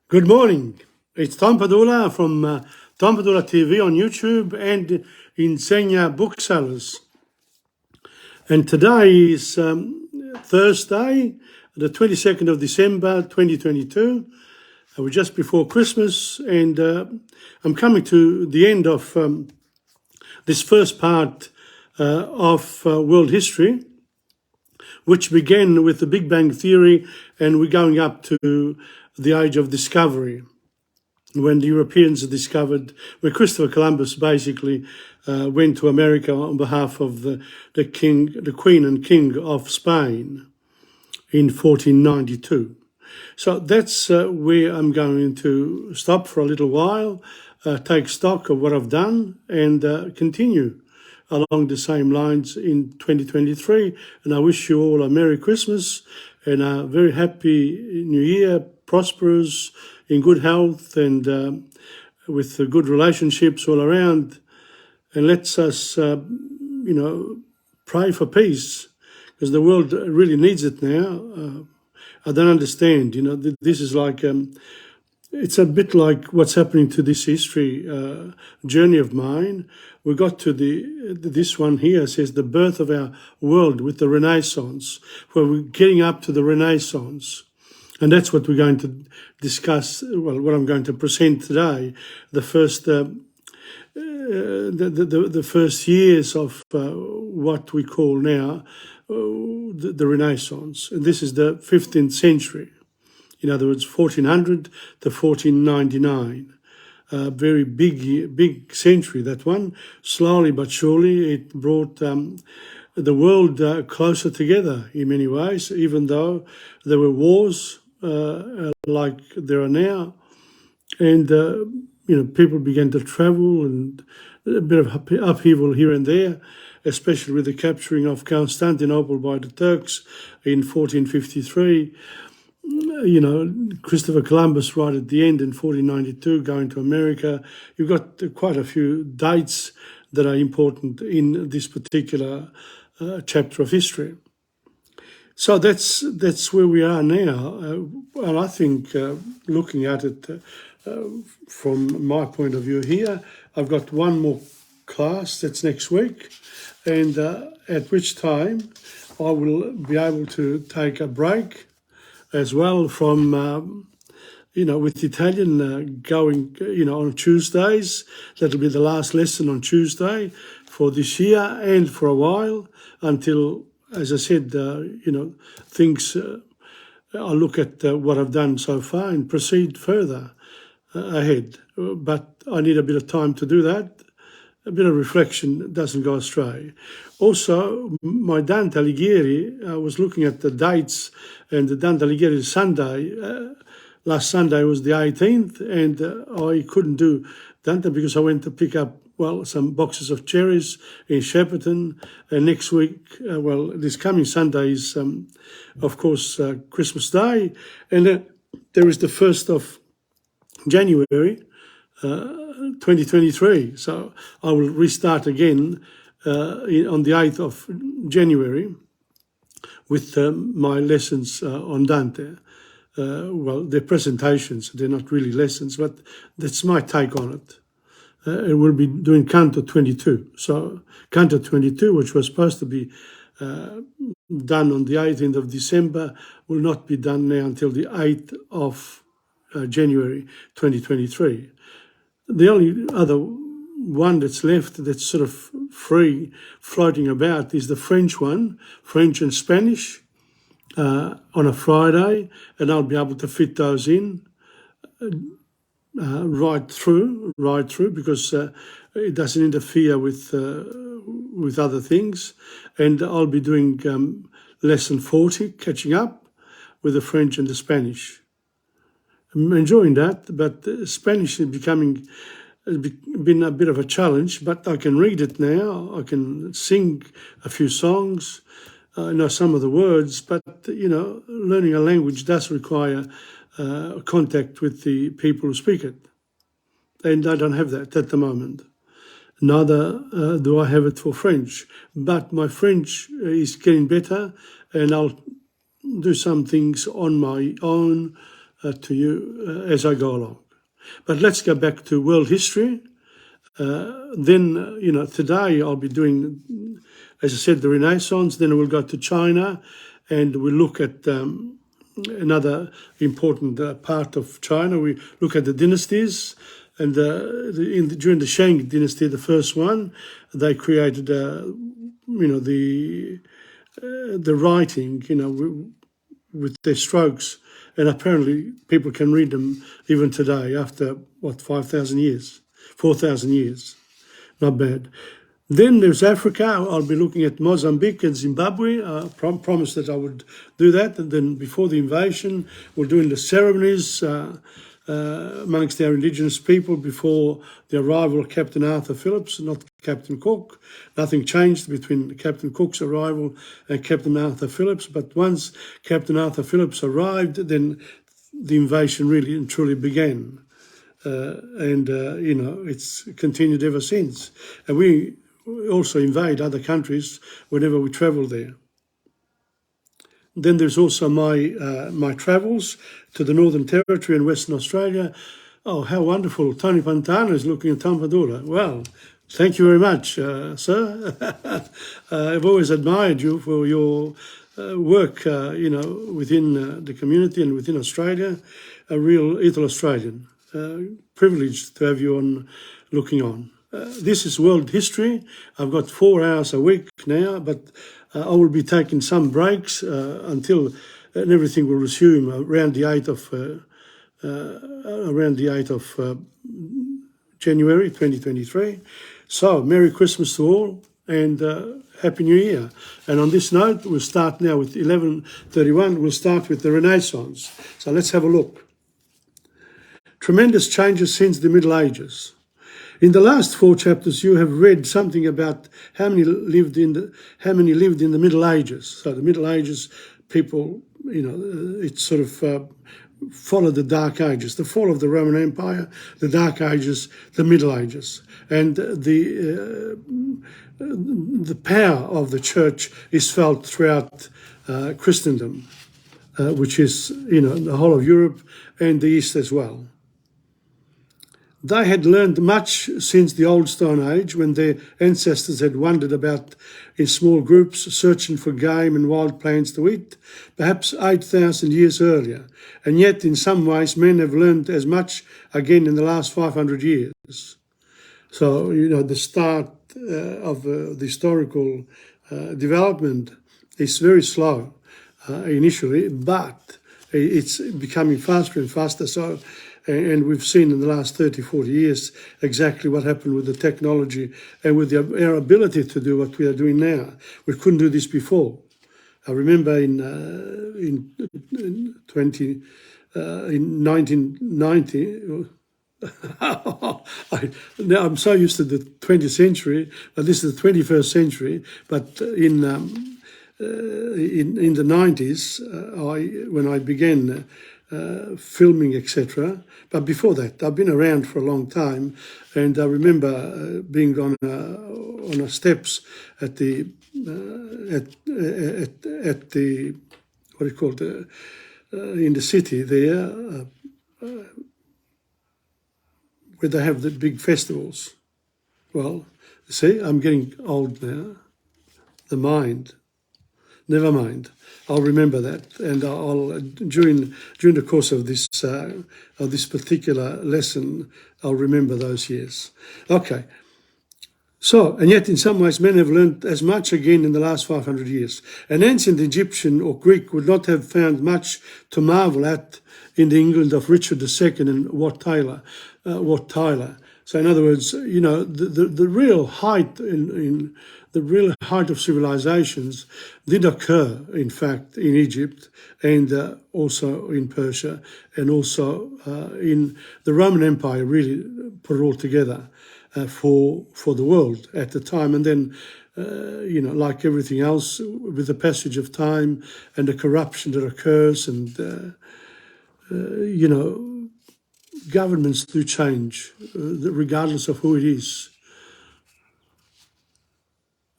Good morning. It's Tom Padula from TomPadulaTV on YouTube and Insegna Booksellers. And today is Thursday, the 22nd of December 2022. We're just before Christmas, and I'm coming to the end of this first part of world history, which began with the Big Bang Theory, and we're going up to the Age of Discovery, when the Europeans discovered, when Christopher Columbus basically went to America on behalf of the Queen and King of Spain in 1492. So that's where I'm going to stop for a little while, take stock of what I've done, and continue along the same lines in 2023. And I wish you all a Merry Christmas and a very happy New Year, prosperous, in good health, and with good relationships all around. And let's us, pray for peace, because the world really needs it now. I don't understand, this is like, it's a bit like what's happening to this history journey of mine. We got to this one here, says the birth of our world with the Renaissance, where we're getting up to the Renaissance. And that's what we're going to discuss, well, what I'm going to present today, the first the first years of what we call now the Renaissance. And this is the 15th century. In other words, 1400 to 1499. Very big century, that one. Slowly but surely, it brought the world closer together in many ways, even though there were wars like there are now. And, people began to travel, and a bit of upheaval here and there, especially with the capturing of Constantinople by the Turks in 1453. Christopher Columbus right at the end in 1492 going to America. You've got quite a few dates that are important in this particular chapter of history. So that's where we are now. And I think looking at it from my point of view here, I've got one more class that's next week, and at which time I will be able to take a break as well from, with Italian going, on Tuesdays. That'll be the last lesson on Tuesday for this year and for a while until, as I said, things, I'll look at what I've done so far and proceed further ahead. But I need a bit of time to do that. A bit of reflection doesn't go astray. Also, my Dante Alighieri, I was looking at the dates, and the Dante Alighieri Sunday, last Sunday was the 18th, and I couldn't do Dante because I went to pick up, some boxes of cherries in Shepparton. And next week, this coming Sunday is, of course, Christmas Day. And then there is the 1st of January, 2023. So I will restart again on the 8th of January with my lessons on Dante. They're presentations, they're not really lessons, but that's my take on it. It will be doing Canto 22. So Canto 22, which was supposed to be done on the 18th of December, will not be done now until the 8th of January 2023. The only other one that's left that's sort of free, floating about, is the French one, French and Spanish, on a Friday, and I'll be able to fit those in right through, because it doesn't interfere with other things. And I'll be doing lesson 40, catching up with the French and the Spanish. I'm enjoying that, but Spanish is been a bit of a challenge, but I can read it now. I can sing a few songs. I know some of the words, but, learning a language does require contact with the people who speak it. And I don't have that at the moment. Neither do I have it for French. But my French is getting better, and I'll do some things on my own to you as I go along. But let's go back to world history. Then, today I'll be doing, as I said, the Renaissance. Then we'll go to China and we'll look at another important part of China. We look at the dynasties. And during the Shang dynasty, the first one, they created, the writing, with their strokes. And apparently people can read them even today after, 5,000 years, 4,000 years. Not bad. Then there's Africa. I'll be looking at Mozambique and Zimbabwe. I promised that I would do that. And then before the invasion, we're doing the ceremonies amongst our indigenous people before the arrival of Captain Arthur Phillips, not Captain Cook. Nothing changed between Captain Cook's arrival and Captain Arthur Phillips. But once Captain Arthur Phillips arrived, then the invasion really and truly began. It's continued ever since. And we also invade other countries whenever we travel there. Then there's also my travels to the Northern Territory and Western Australia. Oh, how wonderful. Tony Pantano is looking at TomPadula. Well, thank you very much, sir. I've always admired you for your work, within the community and within Australia. A real Italo-Australian. Privileged to have you on, looking on. This is world history. I've got 4 hours a week now, but I will be taking some breaks until everything will resume around the 8th of January 2023. So, Merry Christmas to all and Happy New Year. And on this note, we'll start now with 1131. We'll start with the Renaissance. So let's have a look. Tremendous changes since the Middle Ages. In the last 4 chapters, you have read something about how many lived in the Middle Ages. So the Middle Ages, people, it sort of followed the Dark Ages, the fall of the Roman Empire, the Dark Ages, the Middle Ages, and the power of the Church is felt throughout Christendom, which is the whole of Europe and the East as well. They had learned much since the Old Stone Age, when their ancestors had wandered about in small groups, searching for game and wild plants to eat, perhaps 8,000 years earlier. And yet, in some ways, men have learned as much again in the last 500 years. So, the start of the historical development is very slow initially, but it's becoming faster and faster. So. And we've seen in the last 30, 40 years exactly what happened with the technology and with our ability to do what we are doing now. We couldn't do this before. I remember in 1990, now I'm so used to the 20th century, but this is the 21st century. But in the 90s, when I began filming, etc. But before that, I've been around for a long time, and I remember being on steps at the what do you call it, in the city there, where they have the big festivals. Well, see, I'm getting old now. The mind. Never mind. I'll remember that, and I'll during the course of this particular lesson, I'll remember those years. Okay. So, and yet in some ways men have learned as much again in the last 500 years. An ancient Egyptian or Greek would not have found much to marvel at in the England of Richard II and Wat Tyler. So in other words, the real height in the real height of civilizations did occur, in fact, in Egypt and also in Persia, and also in the Roman Empire really put it all together for the world at the time. And then, like everything else, with the passage of time and the corruption that occurs and, governments do change, regardless of who it is.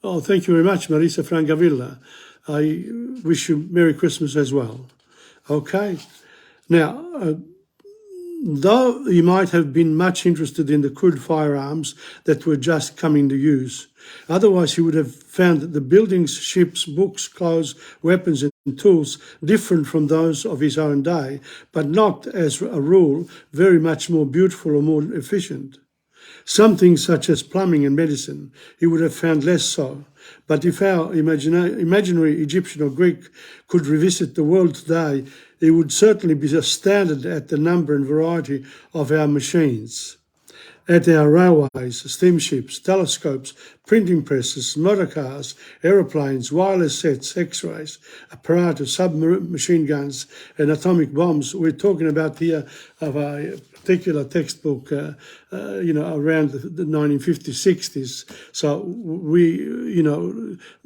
Oh, thank you very much, Marisa Francavilla. I wish you Merry Christmas as well. Okay. Now, though he might have been much interested in the crude firearms that were just coming to use, otherwise he would have found that the buildings, ships, books, clothes, weapons and tools different from those of his own day, but not, as a rule, very much more beautiful or more efficient. Some things such as plumbing and medicine he would have found less so. But if our imaginary Egyptian or Greek could revisit the world today, he would certainly be astounded at the number and variety of our machines, at our railways, steamships, telescopes, printing presses, motor cars, aeroplanes, wireless sets, x-rays, apparatus, submachine guns and atomic bombs. We're talking about here of a particular textbook, around the 1950s, 60s. So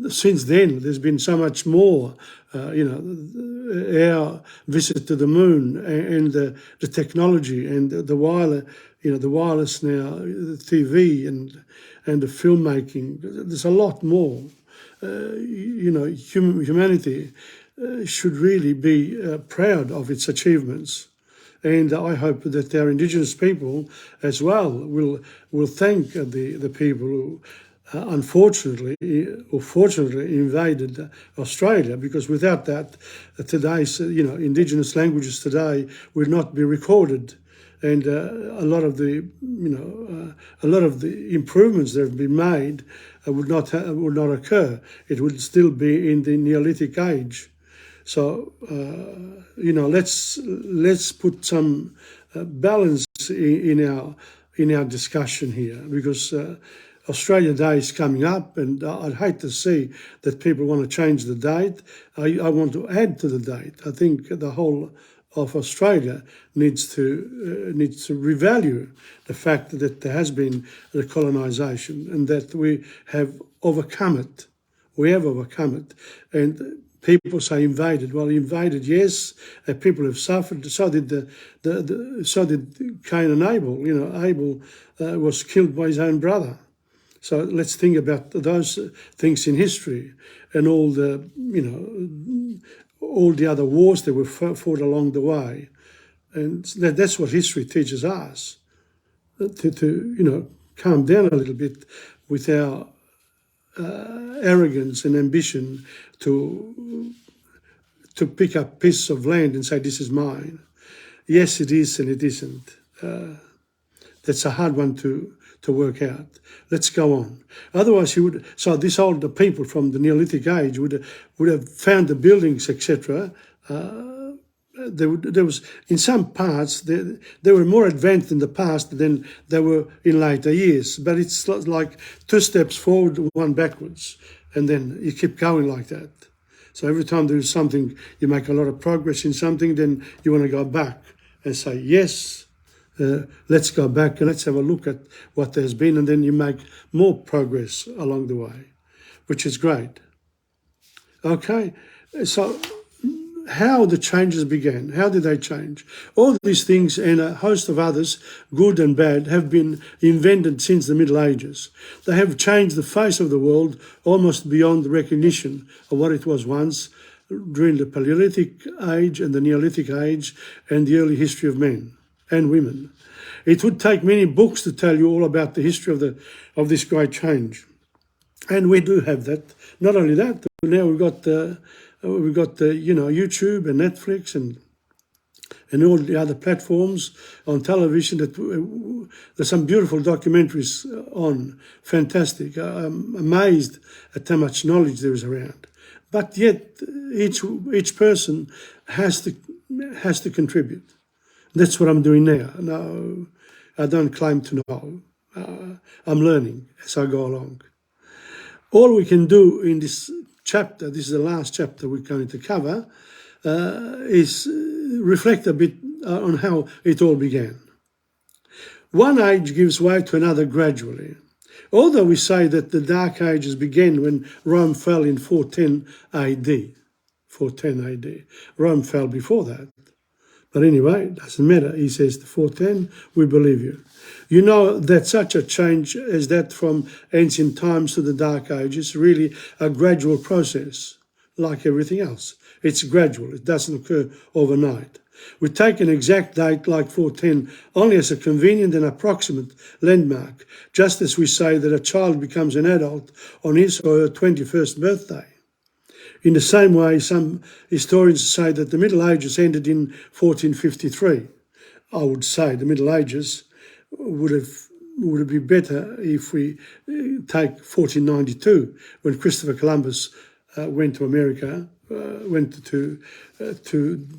since then, there's been so much more, our visit to the moon and the technology and the wireless now, the TV and the filmmaking. There's a lot more. Humanity should really be proud of its achievements. And I hope that our Indigenous people as well will thank the people who unfortunately or fortunately invaded Australia, because without that, today's Indigenous languages today would not be recorded, and a lot of the improvements that have been made would not occur. It would still be in the Neolithic age. So let's put some balance in our discussion here, because Australia Day is coming up, and I'd hate to see that people want to change the date. I want to add to the date. I think the whole of Australia needs to revalue the fact that there has been the colonisation and that we have overcome it. We have overcome it, and people say invaded. Well, invaded, yes. People have suffered. So did so did Cain and Abel. Abel was killed by his own brother. So let's think about those things in history and all the other wars that were fought along the way, and that's what history teaches us. To calm down a little bit with our arrogance and ambition to pick up pieces of land and say, this is mine. Yes, it is and it isn't. That's a hard one to work out. Let's go on. Otherwise, these older people from the Neolithic age would have found the buildings, etc. There was, in some parts, they were more advanced in the past than they were in later years. But it's like 2 steps forward, 1 backwards, and then you keep going like that. So every time there is something, you make a lot of progress in something, then you want to go back and say, yes, let's go back and let's have a look at what there's been, and then you make more progress along the way, which is great. Okay, so how the changes began. How did they change? All these things and a host of others, good and bad, have been invented since the Middle Ages. They have changed the face of the world almost beyond the recognition of what it was once during the Paleolithic age and the Neolithic age and the early history of men and women. It would take many books to tell you all about the history of this great change. And we do have that. Not only that, now we've got YouTube and Netflix and all the other platforms on television. There's some beautiful documentaries on. Fantastic. I'm amazed at how much knowledge there is around. But yet each person has to contribute. That's what I'm doing now. No, I don't claim to know. I'm learning as I go along. All we can do in this chapter, this is the last chapter we're going to cover, is reflect a bit on how it all began. One age gives way to another gradually. Although we say that the Dark Ages began when Rome fell in 410 AD. 410 AD. Rome fell before that. But anyway, it doesn't matter. He says the 410, we believe you. You know that such a change as that from ancient times to the Dark Ages is really a gradual process, like everything else. It's gradual. It doesn't occur overnight. We take an exact date like 410 only as a convenient and approximate landmark, just as we say that a child becomes an adult on his or her 21st birthday. In the same way, some historians say that the Middle Ages ended in 1453. I would say the Middle Ages would it be better if we take 1492, when Christopher Columbus went to America, went to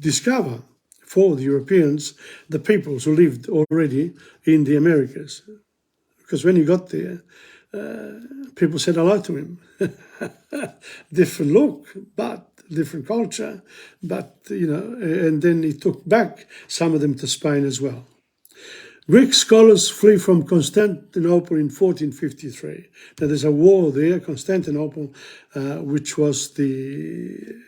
discover for the Europeans the peoples who lived already in the Americas. Because when he got there, people said hello to him. Different look, but different culture, but, and then he took back some of them to Spain as well. Greek scholars flee from Constantinople in 1453. Now there's a war there, Constantinople, which was the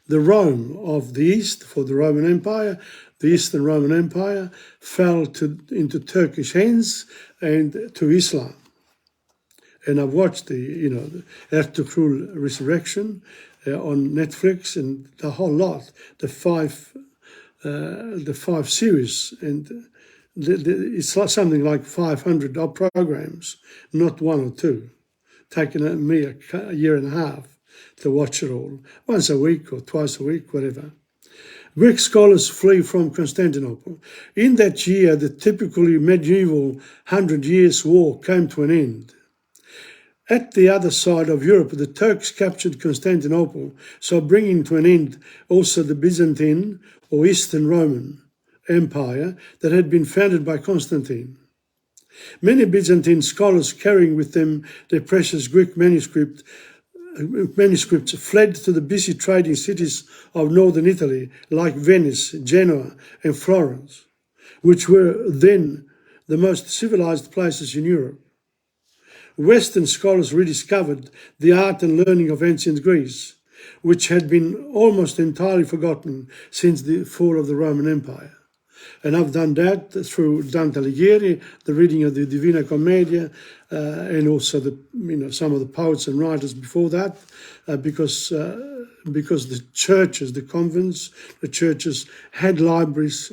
Rome of the East for the Roman Empire. The Eastern Roman Empire fell into Turkish hands and to Islam. And I've watched the Ertugrul Resurrection on Netflix, and the whole lot, the five series, and it's like something like 500 programs, not one or two. Taken me a year and a half to watch it all, once a week or twice a week, whatever. Greek scholars flee from Constantinople. In that year, the typically medieval 100 Years' War came to an end. At the other side of Europe, the Turks captured Constantinople, so bringing to an end also the Byzantine or Eastern Roman Empire that had been founded by Constantine. Many Byzantine scholars, carrying with them their precious Greek manuscripts, fled to the busy trading cities of northern Italy, like Venice, Genoa, and Florence, which were then the most civilized places in Europe. Western scholars rediscovered the art and learning of ancient Greece, which had been almost entirely forgotten since the fall of the Roman Empire. And I've done that through Dante Alighieri, the reading of the Divina Commedia, and also some of the poets and writers before that, because the churches, the convents, the churches had libraries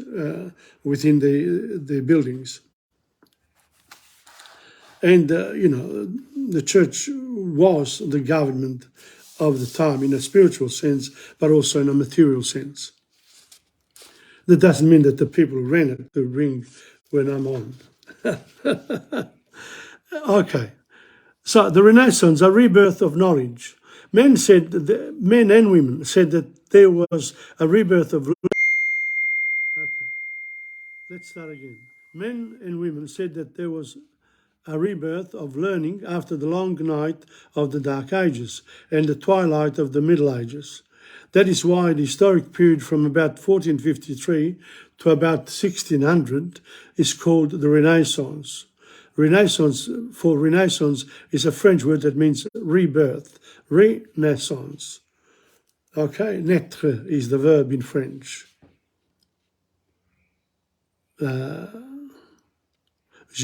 within the buildings. And, the church was the government of the time in a spiritual sense, but also in a material sense. That doesn't mean that the people ran it to ring when I'm on. Okay. So the Renaissance, a rebirth of knowledge. Men and women said that there was a rebirth of... Okay. Let's start again. Men and women said that there was a rebirth of learning after the long night of the Dark Ages and the twilight of the Middle Ages. That is why the historic period from about 1453 to about 1600 is called the Renaissance. Renaissance is a French word that means rebirth, renaissance. Okay, naître is the verb in French. Je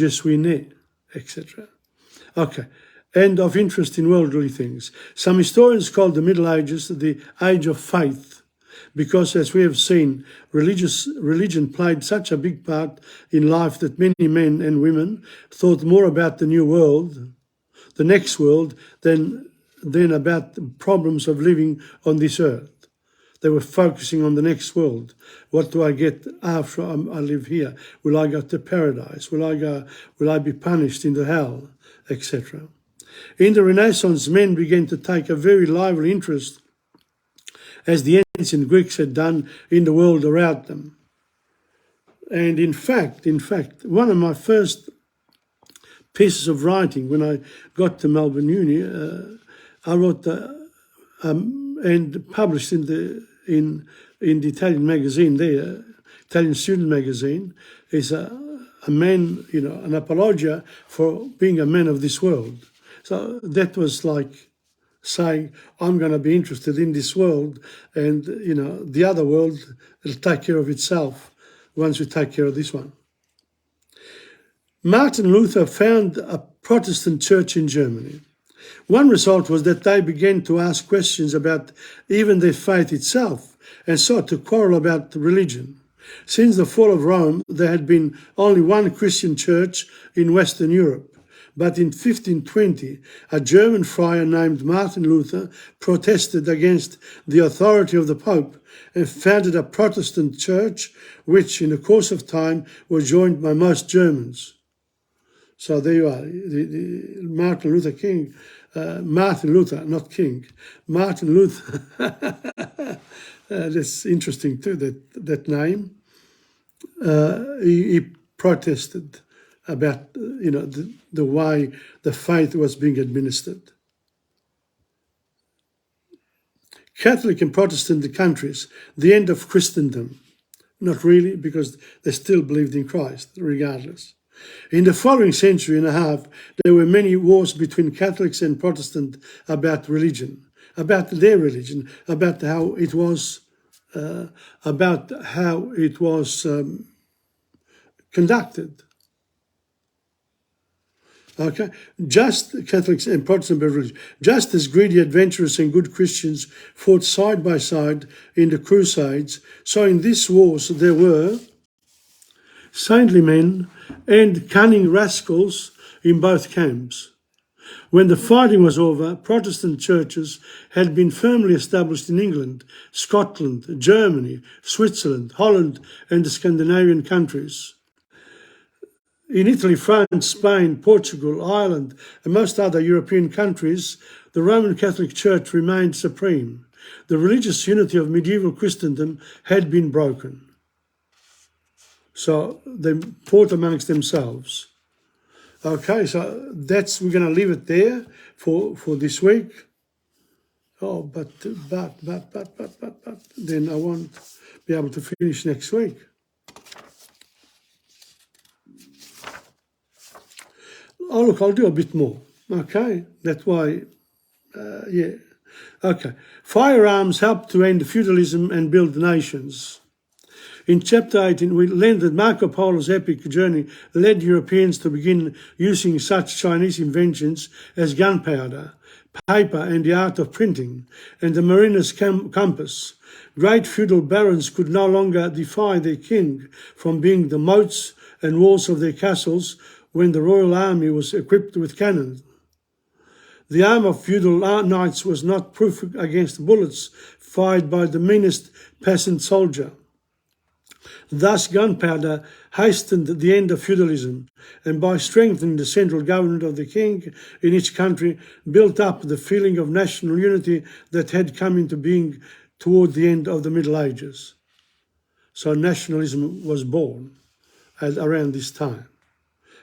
suis né, etc. Okay, and of interest in worldly things. Some historians call the Middle Ages the Age of Faith, because, as we have seen, religion played such a big part in life that many men and women thought more about the new world, the next world, than about the problems of living on this earth. They were focusing on the next world. What do I get after I live here? Will I go to paradise? Will I be punished into hell, etc. In the Renaissance, men began to take a very lively interest, as the ancient Greeks had done, in the world around them. And in fact, one of my first pieces of writing when I got to Melbourne Uni, I wrote and published in the Italian magazine there, Italian student magazine, is a man, an apologia for being a man of this world. So that was like saying, I'm going to be interested in this world, and, the other world will take care of itself once we take care of this one. Martin Luther found a Protestant church in Germany. One result was that they began to ask questions about even their faith itself, and sought to quarrel about religion. Since the fall of Rome, there had been only one Christian church in Western Europe. But in 1520, a German friar named Martin Luther protested against the authority of the Pope and founded a Protestant church, which in the course of time was joined by most Germans. So there you are, Martin Luther King, Martin Luther, not King, Martin Luther. That's interesting too, that name. He protested about the way the faith was being administered. Catholic and Protestant countries, the end of Christendom. Not really, because they still believed in Christ, regardless. In the following century and a half, there were many wars between Catholics and Protestants about religion, about their religion, about how it was, conducted. Okay, just Catholics and Protestant religion, just as greedy, adventurous and good Christians fought side by side in the Crusades, so in these wars there were saintly men and cunning rascals in both camps. When the fighting was over, Protestant churches had been firmly established in England, Scotland, Germany, Switzerland, Holland and the Scandinavian countries. In Italy, France, Spain, Portugal, Ireland, and most other European countries, the Roman Catholic Church remained supreme. The religious unity of medieval Christendom had been broken. So they fought amongst themselves. Okay, so we're going to leave it there for this week. Oh, but then I won't be able to finish next week. Oh, look, I'll do a bit more. Okay, that's why, yeah. Okay, firearms helped to end feudalism and build nations. In chapter 18, we learned that Marco Polo's epic journey led Europeans to begin using such Chinese inventions as gunpowder, paper and the art of printing, and the mariner's compass. Great feudal barons could no longer defy their king from being the moats and walls of their castles when the royal army was equipped with cannon. The arm of feudal knights was not proof against bullets fired by the meanest peasant soldier. Thus, gunpowder hastened the end of feudalism, and by strengthening the central government of the king in each country, built up the feeling of national unity that had come into being toward the end of the Middle Ages. So nationalism was born around this time.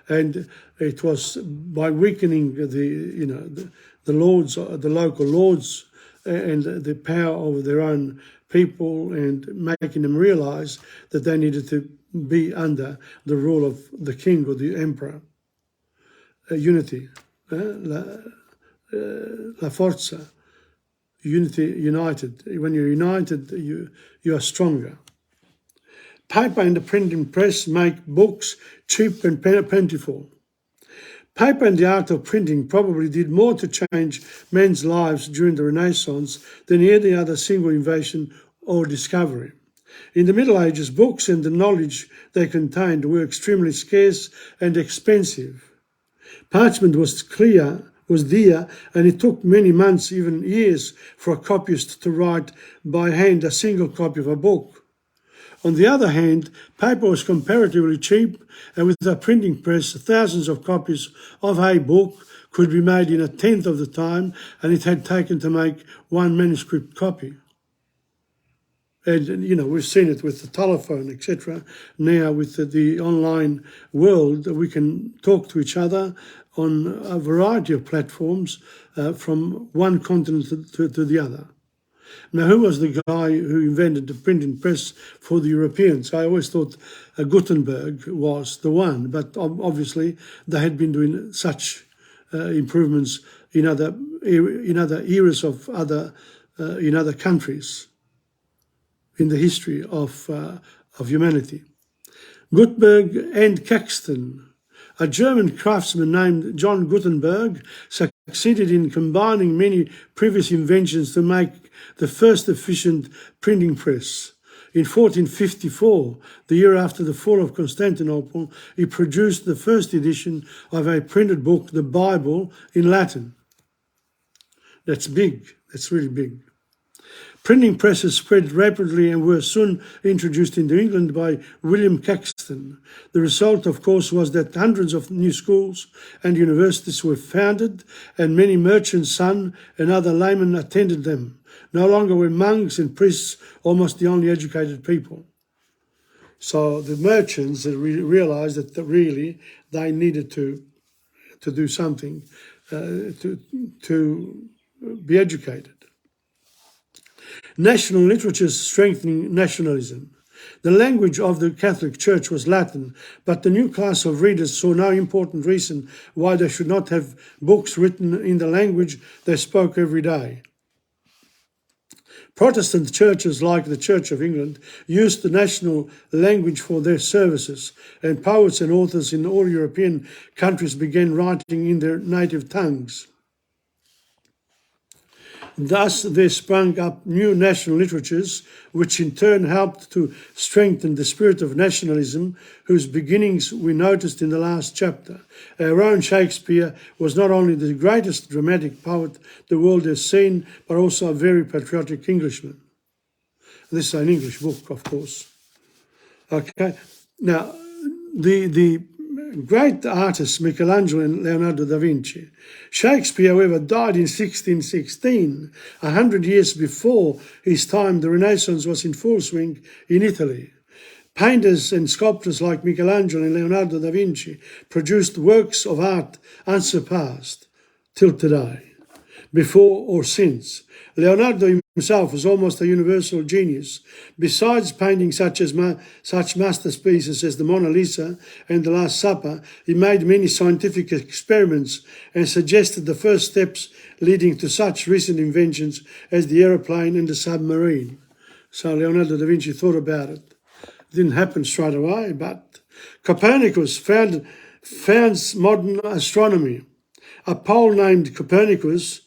And it was by weakening the lords, the local lords, and the power over their own people, and making them realize that they needed to be under the rule of the king or the emperor. Unity, la forza, unity, united. When you're united, you are stronger. Paper and the printing press make books cheap and plentiful. Paper and the art of printing probably did more to change men's lives during the Renaissance than any other single invention or discovery. In the Middle Ages, books and the knowledge they contained were extremely scarce and expensive. Parchment was dear, and it took many months, even years, for a copyist to write by hand a single copy of a book. On the other hand, paper was comparatively cheap, and with a printing press, thousands of copies of a book could be made in a tenth of the time, and it had taken to make one manuscript copy. And, we've seen it with the telephone, etc. Now, with the online world, we can talk to each other on a variety of platforms from one continent to the other. Now, who was the guy who invented the printing press for the Europeans? I always thought Gutenberg was the one, but obviously they had been doing such improvements in other eras of in other countries in the history of humanity. Gutenberg and Caxton. A German craftsman named John Gutenberg succeeded in combining many previous inventions to make the first efficient printing press. In 1454, the year after the fall of Constantinople, he produced the first edition of a printed book, the Bible, in Latin. That's big. That's really big. Printing presses spread rapidly and were soon introduced into England by William Caxton. The result, of course, was that hundreds of new schools and universities were founded, and many merchants' sons and other laymen attended them. No longer were monks and priests almost the only educated people. So the merchants realized that really they needed to do something to be educated. National literatures strengthening nationalism. The language of the Catholic Church was Latin, but the new class of readers saw no important reason why they should not have books written in the language they spoke every day. Protestant churches like the Church of England used the national language for their services, and poets and authors in all European countries began writing in their native tongues. Thus, there sprang up new national literatures, which in turn helped to strengthen the spirit of nationalism, whose beginnings we noticed in the last chapter. Our own Shakespeare was not only the greatest dramatic poet the world has seen, but also a very patriotic Englishman. This is an English book, of course. Okay, now, the great artists Michelangelo and Leonardo da Vinci. Shakespeare, however, died in 1616, 100 years before his time. The Renaissance was in full swing in Italy. Painters and sculptors like Michelangelo and Leonardo da Vinci produced works of art unsurpassed till today, before or since. Leonardo himself was almost a universal genius. Besides painting such masterpieces as the Mona Lisa and the Last Supper, he made many scientific experiments and suggested the first steps leading to such recent inventions as the aeroplane and the submarine. So Leonardo da Vinci thought about it. It didn't happen straight away, but Copernicus founds modern astronomy. A Pole named Copernicus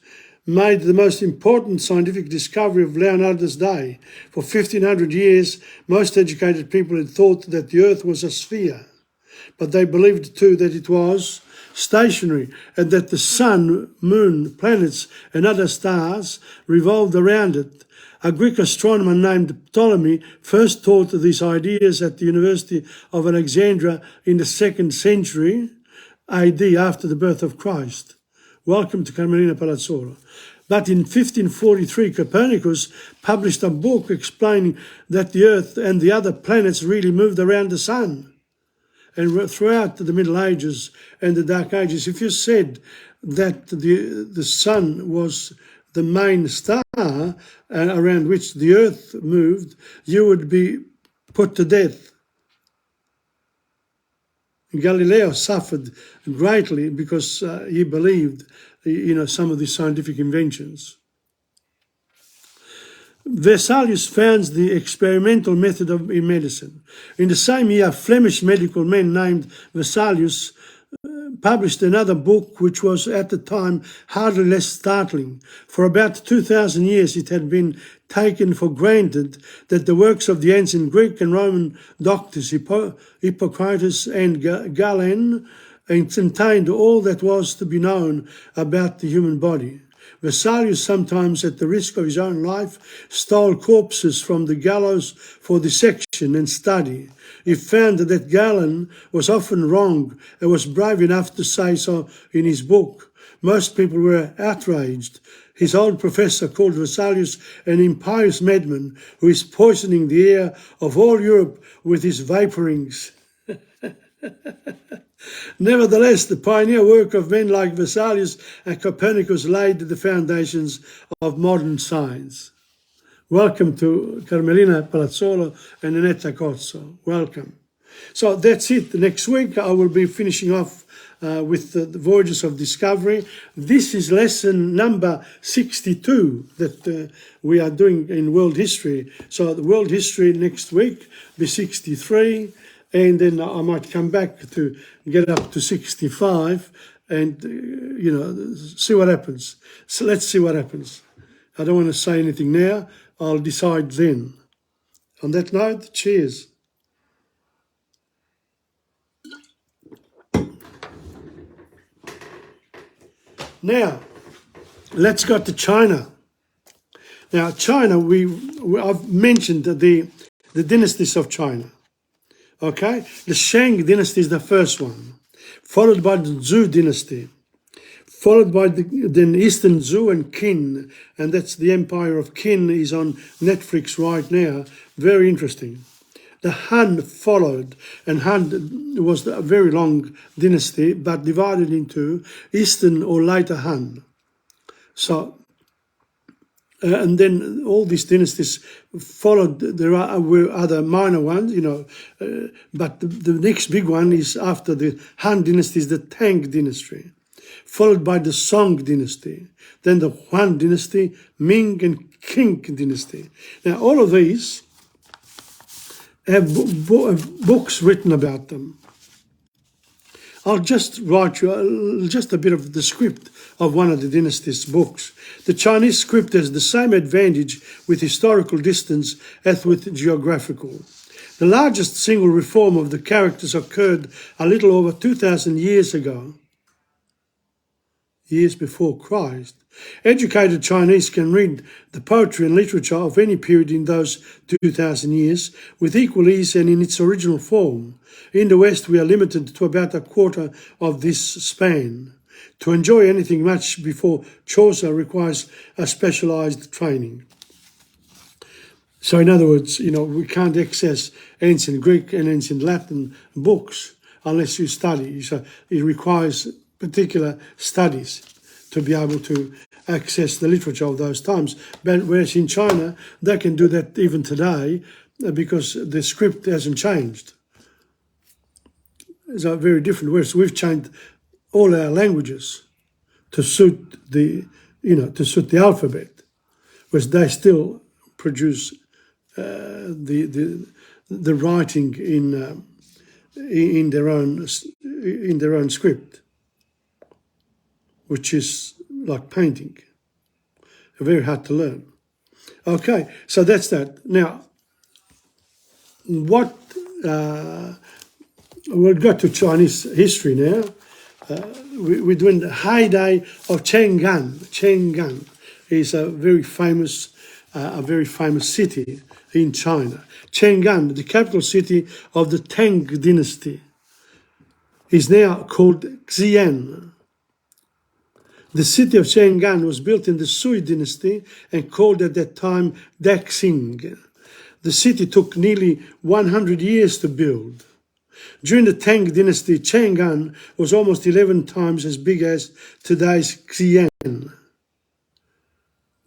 made the most important scientific discovery of Leonardo's day. For 1500 years, most educated people had thought that the Earth was a sphere, but they believed too that it was stationary and that the sun, moon, planets and other stars revolved around it. A Greek astronomer named Ptolemy first taught these ideas at the University of Alexandria in the 2nd century AD, after the birth of Christ. Welcome to Carmelina Palazzolo. But in 1543, Copernicus published a book explaining that the Earth and the other planets really moved around the sun. And throughout the Middle Ages and the Dark Ages, if you said that the sun was the main star around which the Earth moved, you would be put to death. Galileo suffered greatly because he believed, some of these scientific inventions. Vesalius founds the experimental method in medicine. In the same year, a Flemish medical man named Vesalius published another book which was at the time hardly less startling. For about 2,000 years it had been taken for granted that the works of the ancient Greek and Roman doctors Hippocrates and Galen contained all that was to be known about the human body. Vesalius, sometimes at the risk of his own life, stole corpses from the gallows for dissection and study. He found that Galen was often wrong and was brave enough to say so in his book. Most people were outraged. His old professor called Vesalius an impious madman who is poisoning the air of all Europe with his vapourings. Nevertheless, the pioneer work of men like Vesalius and Copernicus laid the foundations of modern science. Welcome to Carmelina Palazzolo and Annetta Cozzo. Welcome. So that's it. Next week I will be finishing off with the Voyages of Discovery. This is lesson number 62 that we are doing in world history. So the world history next week be 63. And then I might come back to get up to 65 and, see what happens. So let's see what happens. I don't want to say anything now. I'll decide then. On that note, cheers. Now, let's go to China. Now, China, I've mentioned the dynasties of China. Okay, the Shang dynasty is the first one, followed by the Zhou dynasty, followed by the Eastern Zhou and Qin, and that's the Empire of Qin, is on Netflix right now. Very interesting. The Han followed, and Han was a very long dynasty, but divided into Eastern or later Han. So, and then all these dynasties followed. There were other minor ones, but the next big one is after the Han dynasty is the Tang dynasty, followed by the Song dynasty, then the Huan dynasty, Ming and Qing dynasty. Now, all of these have books written about them. I'll just write you just a bit of the script of one of the dynasty's books. The Chinese script has the same advantage with historical distance as with geographical. The largest single reform of the characters occurred a little over 2,000 years ago, years before Christ. Educated Chinese can read the poetry and literature of any period in those 2,000 years with equal ease and in its original form. In the West, we are limited to about a quarter of this span. To enjoy anything much before Chaucer requires a specialised training. So in other words, we can't access ancient Greek and ancient Latin books unless you study. So it requires particular studies to be able to access the literature of those times. But whereas in China, they can do that even today because the script hasn't changed. It's very different. Whereas we've changed all our languages to suit the alphabet, whereas they still produce the writing in their own script, which is like painting, very hard to learn. Okay, so that's that. Now, we'll go to Chinese history now. We're doing the heyday of Chang'an. Chang'an is a very famous city in China. Chang'an, the capital city of the Tang dynasty, is now called Xi'an. The city of Chang'an was built in the Sui dynasty and called at that time Daxing. The city took nearly 100 years to build. During the Tang dynasty, Chang'an was almost 11 times as big as today's Xi'an.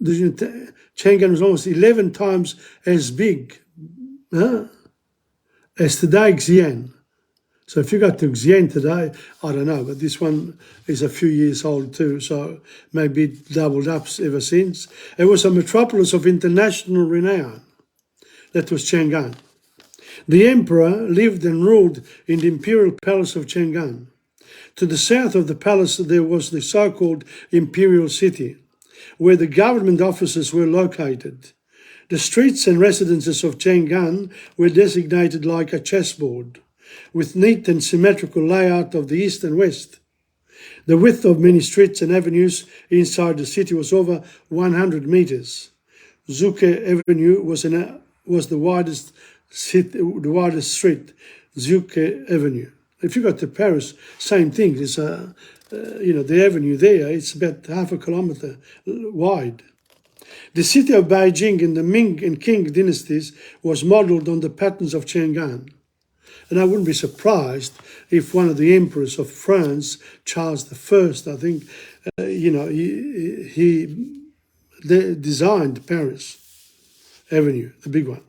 Chang'an was almost 11 times as big as today Xi'an. So if you go to Xi'an today, I don't know, but this one is a few years old too, so maybe it doubled up ever since. It was a metropolis of international renown. That was Chang'an. The emperor lived and ruled in the imperial palace of Chang'an. To the south of the palace there was the so-called imperial city, where the government offices were located. The streets and residences of Chang'an were designated like a chessboard, with neat and symmetrical layout of the east and west. The width of many streets and avenues inside the city was over 100 meters. Zuke Avenue was the widest street, Zuke Avenue. If you go to Paris, same thing. There's the avenue there, it's about half a kilometer wide. The city of Beijing in the Ming and Qing dynasties was modelled on the patterns of Chang'an. And I wouldn't be surprised if one of the emperors of France, Charles I, I think, he designed Paris Avenue, the big one.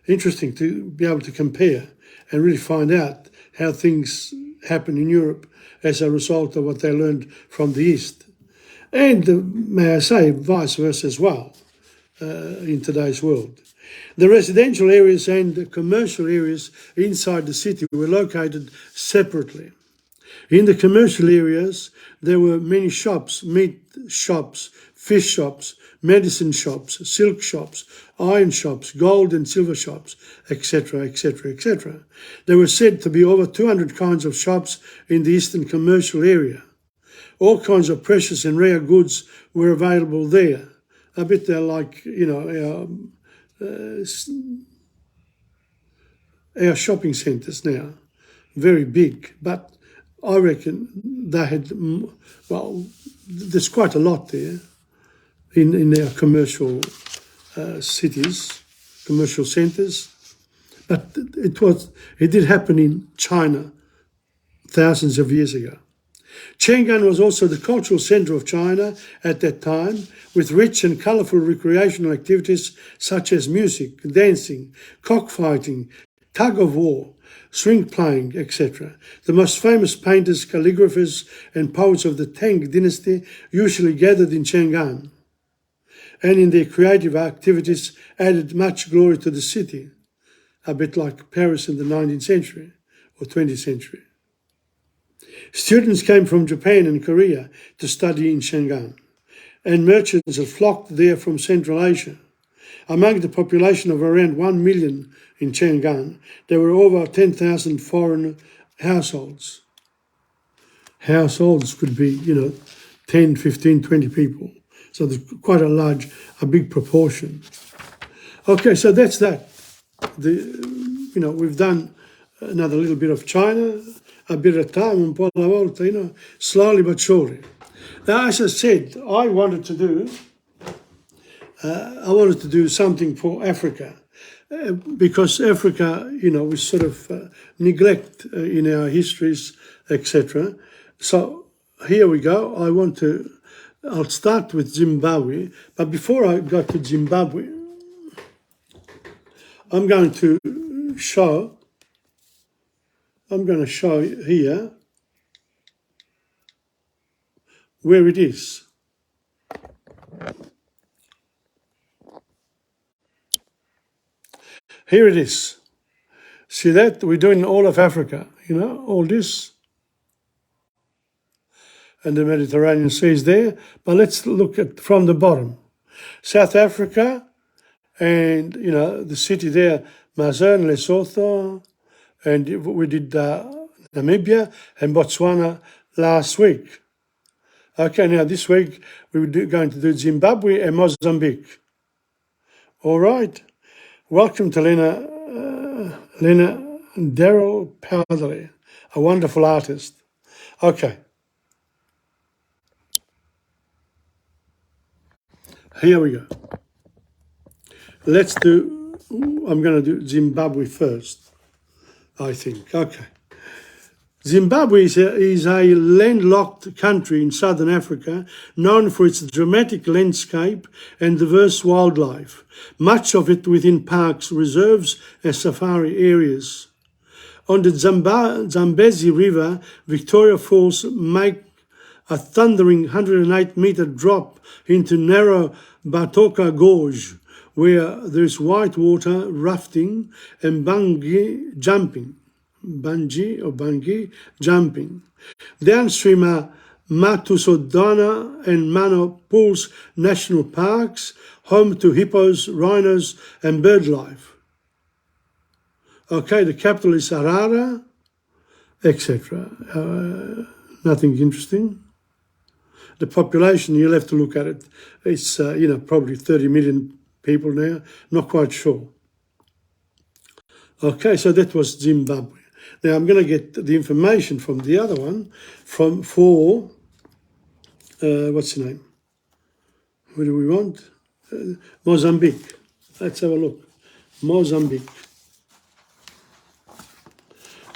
Interesting to be able to compare and really find out how things happen in Europe as a result of what they learned from the East. And may I say, vice versa as well in today's world. The residential areas and the commercial areas inside the city were located separately. In the commercial areas, there were many shops, meat shops, fish shops, medicine shops, silk shops, iron shops, gold and silver shops, etc., etc., etc. There were said to be over 200 kinds of shops in the eastern commercial area. All kinds of precious and rare goods were available there. I bet they're like, our shopping centres now, very big, but I reckon they had, well, there's quite a lot there in our commercial cities, commercial centres. But it did happen in China thousands of years ago. Chang'an was also the cultural centre of China at that time, with rich and colourful recreational activities such as music, dancing, cockfighting, tug-of-war, swing playing, etc. The most famous painters, calligraphers and poets of the Tang dynasty usually gathered in Chang'an, and in their creative activities added much glory to the city, a bit like Paris in the 19th century or 20th century. Students came from Japan and Korea to study in Chang'an, and merchants had flocked there from Central Asia. Among the population of around 1 million in Chang'an, there were over 10,000 foreign households. Households could be, 10, 15, 20 people. So there's quite a big proportion. Okay, so that's that. We've done another little bit of China, a bit of time, un po' alla volta, slowly but surely. Now, as I said, I wanted to do something for Africa, because Africa, we sort of neglect in our histories, etc. So here we go. I'll start with Zimbabwe, but before I go to Zimbabwe, I'm going to show here where it is. Here it is. See that? We're doing all of Africa, all this. And the Mediterranean Sea is there. But let's look at from the bottom. South Africa and, the city there, Mazerne, Lesotho, and we did Namibia and Botswana last week. Okay, now this week we're going to do Zimbabwe and Mozambique. All right. Welcome to Lena Daryl Padula, a wonderful artist. Okay. Here we go. I'm going to do Zimbabwe first, I think. Okay. Zimbabwe is a landlocked country in southern Africa, known for its dramatic landscape and diverse wildlife, much of it within parks, reserves and safari areas. On the Zambezi River, Victoria Falls make a thundering 108-metre drop into narrow Batoka Gorge, where there is white water rafting and bungee jumping. Downstream are Matusodana and Mano Pools National Parks, home to hippos, rhinos and bird life. Okay, the capital is Harare, etc. Nothing interesting. The population, you'll have to look at it. It's, probably 30 million people now, not quite sure. Okay, so that was Zimbabwe. Now I'm going to get the information from the other one, for what's the name? What do we want? Mozambique. Let's have a look. Mozambique.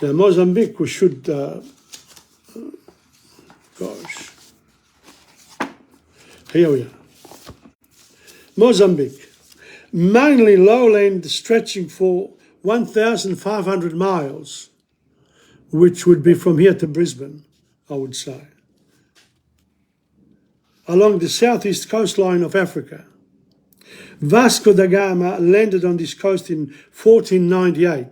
Now Mozambique, we should, here we are. Mozambique, mainly lowland stretching for 1,500 miles, which would be from here to Brisbane, I would say, along the southeast coastline of Africa. Vasco da Gama landed on this coast in 1498,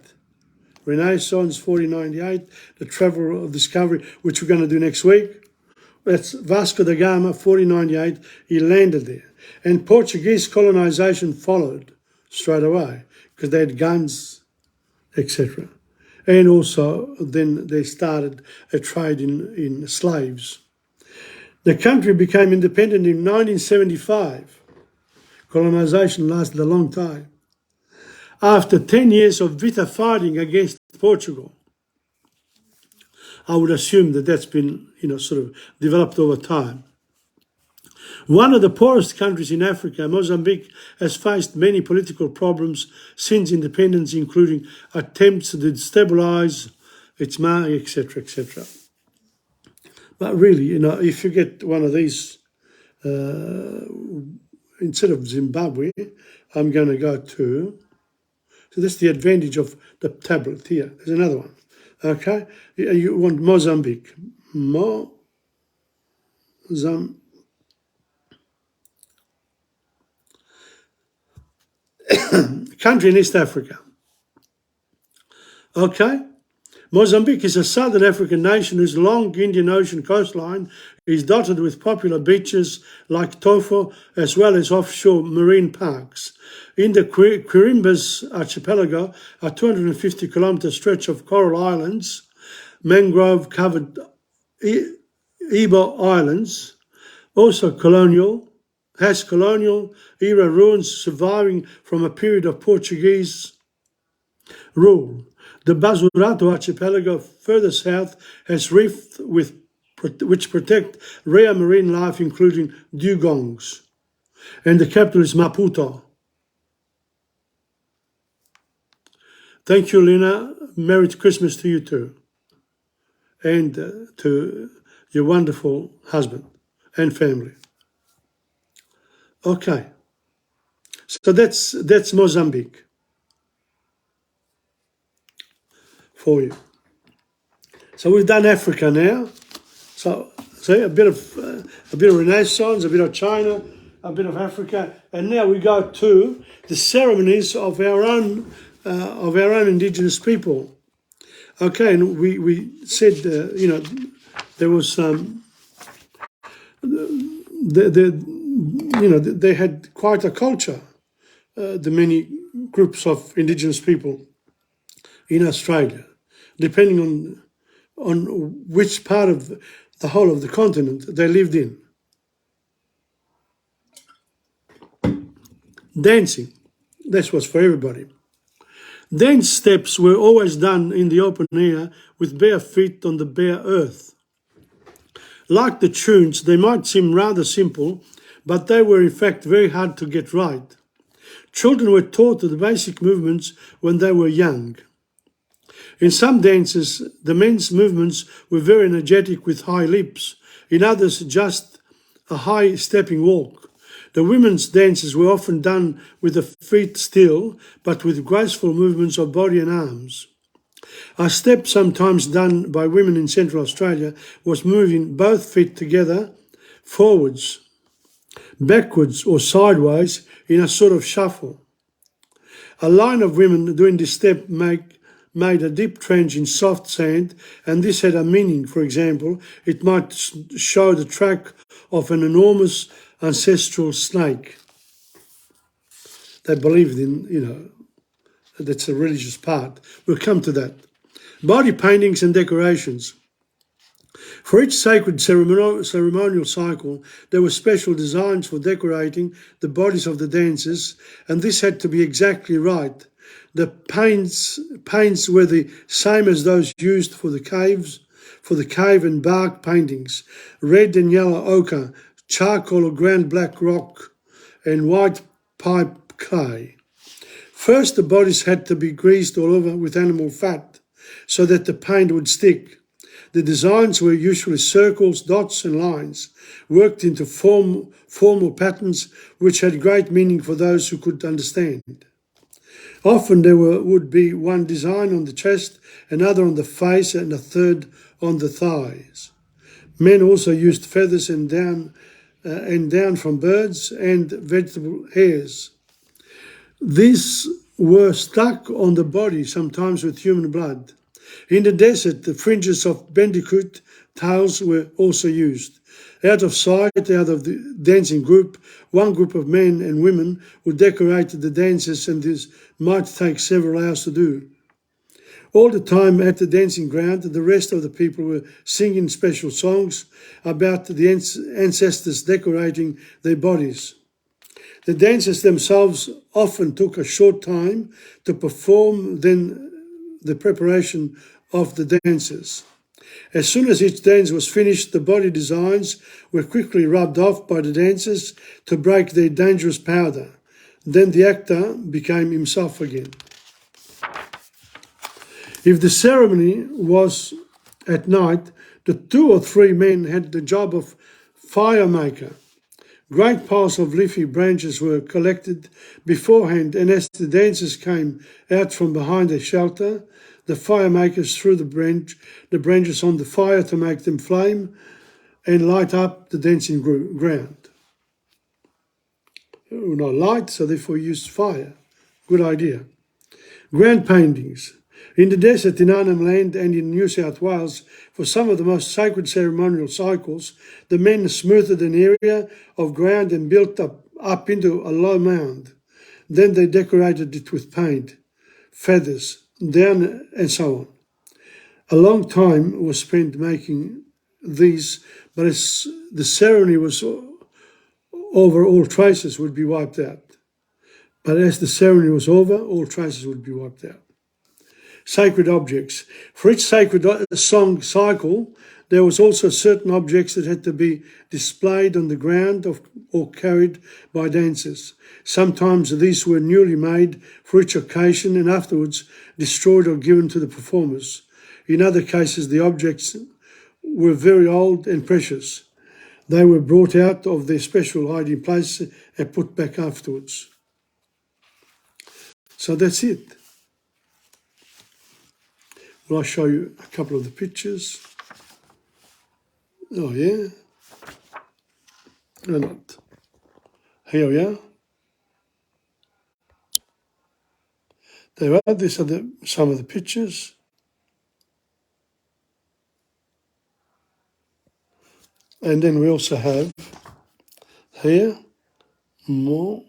Renaissance, 1498, the travel of discovery, which we're going to do next week. That's Vasco da Gama, 1498, he landed there. And Portuguese colonisation followed straight away because they had guns, etc. And also then they started a trade in slaves. The country became independent in 1975. Colonisation lasted a long time. After 10 years of bitter fighting against Portugal, I would assume that that's been, sort of developed over time. One of the poorest countries in Africa, Mozambique, has faced many political problems since independence, including attempts to destabilise its money, etc., etc. But really, if you get one of these, instead of Zimbabwe, I'm going to go to, so that's the advantage of the tablet here. There's another one, okay? You want Mozambique. Country in East Africa. Okay? Mozambique is a southern African nation whose long Indian Ocean coastline is dotted with popular beaches like Tofo, as well as offshore marine parks. In the Quirimbas archipelago, a 250-kilometre stretch of coral islands, mangrove-covered Ibo Islands, also colonial era ruins surviving from a period of Portuguese rule. The Bazurato archipelago further south has reefs which protect rare marine life, including dugongs. And the capital is Maputo. Thank you, Lina. Merry Christmas to you too. And to your wonderful husband and family. Okay. So that's Mozambique for you. So we've done Africa now. So see, a bit of Renaissance, a bit of China, a bit of Africa, and now we go to the ceremonies of our own indigenous people. Okay, and we said there was they had quite a culture, the many groups of indigenous people in Australia, depending on which part of the whole of the continent they lived in. Dancing, that was for everybody. Dance steps were always done in the open air with bare feet on the bare earth. Like the tunes, they might seem rather simple, but they were in fact very hard to get right. Children were taught the basic movements when they were young. In some dances, the men's movements were very energetic with high leaps. In others, just a high stepping walk. The women's dances were often done with the feet still, but with graceful movements of body and arms. A step sometimes done by women in Central Australia was moving both feet together, forwards, backwards or sideways in a sort of shuffle. A line of women doing this step made a deep trench in soft sand, and this had a meaning. For example, it might show the track of an enormous ancestral snake. They believed in, that's a religious part. We'll come to that. Body paintings and decorations. For each sacred ceremonial cycle, there were special designs for decorating the bodies of the dancers, and this had to be exactly right. The paints were the same as those used for the cave and bark paintings, red and yellow ochre, charcoal or ground black rock, and white pipe clay. First, the bodies had to be greased all over with animal fat so that the paint would stick. The designs were usually circles, dots and lines, worked into formal patterns which had great meaning for those who could understand. Often there would be one design on the chest, another on the face, and a third on the thighs. Men also used feathers and down from birds and vegetable hairs. These were stuck on the body, sometimes with human blood. In the desert, the fringes of bandicoot tails were also used. Out of sight, out of the dancing group, one group of men and women who decorated the dances, and this might take several hours to do. All the time at the dancing ground, the rest of the people were singing special songs about the ancestors decorating their bodies. The dances themselves often took a short time to perform, then the preparation of the dances. As soon as each dance was finished, the body designs were quickly rubbed off by the dancers to break their dangerous powder. Then the actor became himself again. If the ceremony was at night, the 2 or 3 men had the job of fire maker. Great piles of leafy branches were collected beforehand, and as the dancers came out from behind their shelter, the fire makers threw the branches on the fire to make them flame and light up the dancing ground. Not light, so therefore used fire. Good idea. Ground paintings. In the desert in Arnhem Land and in New South Wales, for some of the most sacred ceremonial cycles, the men smoothed an area of ground and built up into a low mound. Then they decorated it with paint, feathers, down, and so on. A long time was spent making these, but as the ceremony was over, all traces would be wiped out. But as the ceremony was over, all traces would be wiped out. Sacred objects. For each sacred song cycle, there was also certain objects that had to be displayed on the ground or carried by dancers. Sometimes these were newly made for each occasion and afterwards destroyed or given to the performers. In other cases, the objects were very old and precious. They were brought out of their special hiding place and put back afterwards. So that's it. Well, I'll show you a couple of the pictures. Oh, yeah. Or not. Here we are. There are. These are some of the pictures. And then we also have here more.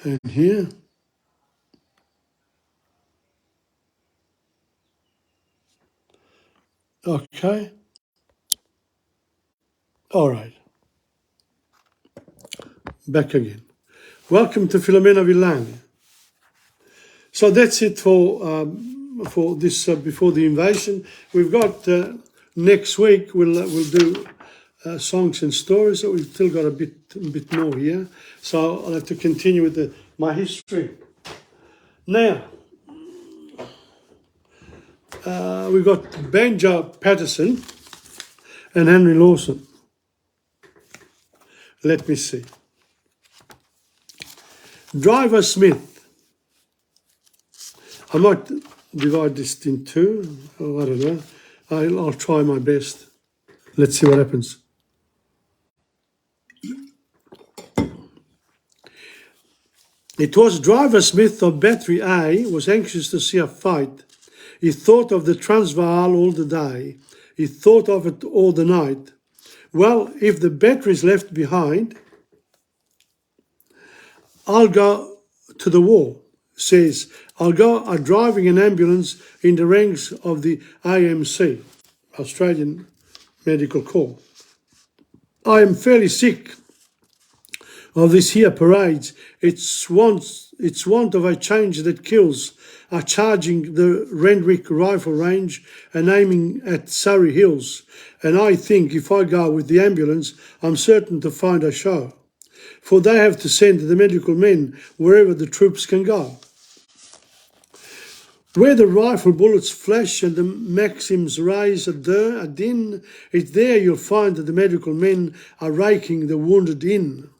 And here. Okay. All right. Back again. Welcome to Filomena Villani. So that's it for this before the invasion. We've got next week we'll do songs and stories. So we've still got a bit more here. So I'll have to continue with my history. Now. We've got Banjo Patterson and Henry Lawson. Let me see. Driver Smith. I might divide this in two. Oh, I don't know. I'll try my best. Let's see what happens. It was Driver Smith of Battery A was anxious to see a fight. He thought of the Transvaal all the day. He thought of it all the night. Well, if the battery's left behind, I'll go to the war, says. I'll go driving an ambulance in the ranks of the AMC, Australian Medical Corps. I am fairly sick of this here parades. It's want of a change that kills, are charging the Randwick rifle range and aiming at Surrey Hills. And I think if I go with the ambulance, I'm certain to find a show. For they have to send the medical men wherever the troops can go. Where the rifle bullets flash and the Maxims raise a din, it's there you'll find that the medical men are raking the wounded in.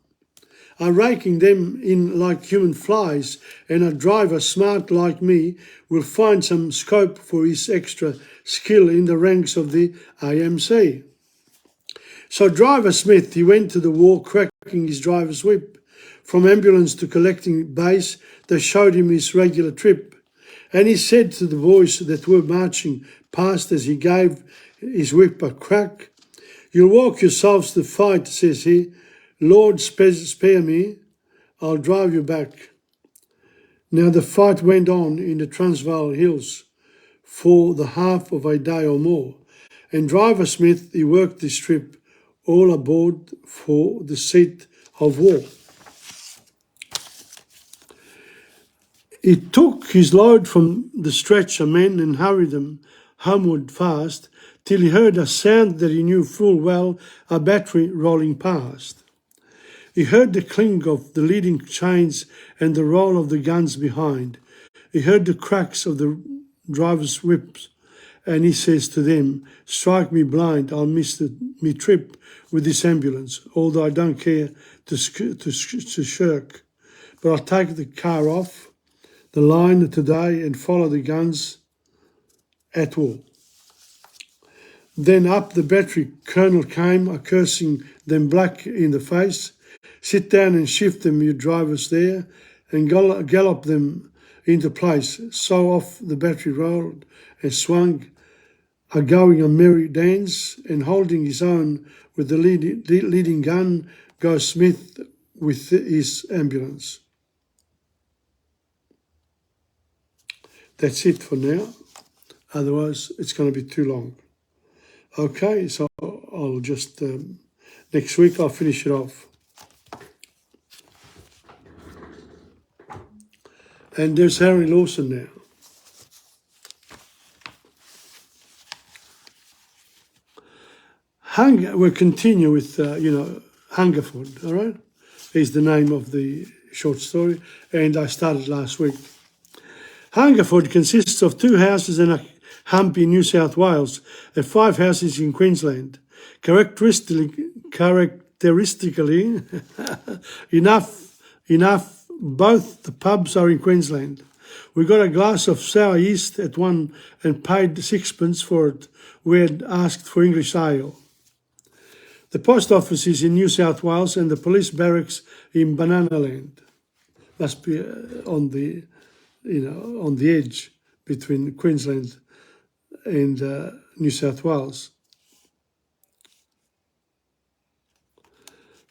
Are raking them in like human flies, and a driver smart like me will find some scope for his extra skill in the ranks of the AMC. So Driver Smith, he went to the war cracking his driver's whip. from ambulance to collecting base, they showed him his regular trip. And he said to the boys that were marching past as he gave his whip a crack, "You'll walk yourselves to fight," says he. "Lord, spare me, I'll drive you back." Now the fight went on in the Transvaal hills for the half of a day or more, and Driver Smith, he worked this trip all aboard for the seat of war. He took his load from the stretcher men and hurried them homeward fast, till he heard a sound that he knew full well, a battery rolling past. He heard the clink of the leading chains and the roll of the guns behind. He heard the cracks of the drivers' whips, and he says to them, "Strike me blind, I'll miss me trip with this ambulance, although I don't care to shirk. But I'll take the car off the line today and follow the guns at war." Then up the battery colonel came, cursing them black in the face. "Sit down and shift them, you drivers there, and gallop them into place." So off the battery rolled and swung, going a merry dance, and holding his own with the leading gun goes Smith with his ambulance. That's it for now. Otherwise, it's going to be too long. Okay, so I'll just, next week I'll finish it off. And there's Harry Lawson now. We'll continue with, Hungerford, all right? Is the name of the short story, and I started last week. Hungerford consists of 2 houses and a hump in New South Wales and 5 houses in Queensland. Characteristically enough, both the pubs are in Queensland. We got a glass of sour yeast at one and paid 6pence for it. We had asked for English ale. The post office is in New South Wales and the police barracks in Bananaland. Must be on the edge between Queensland and New South Wales.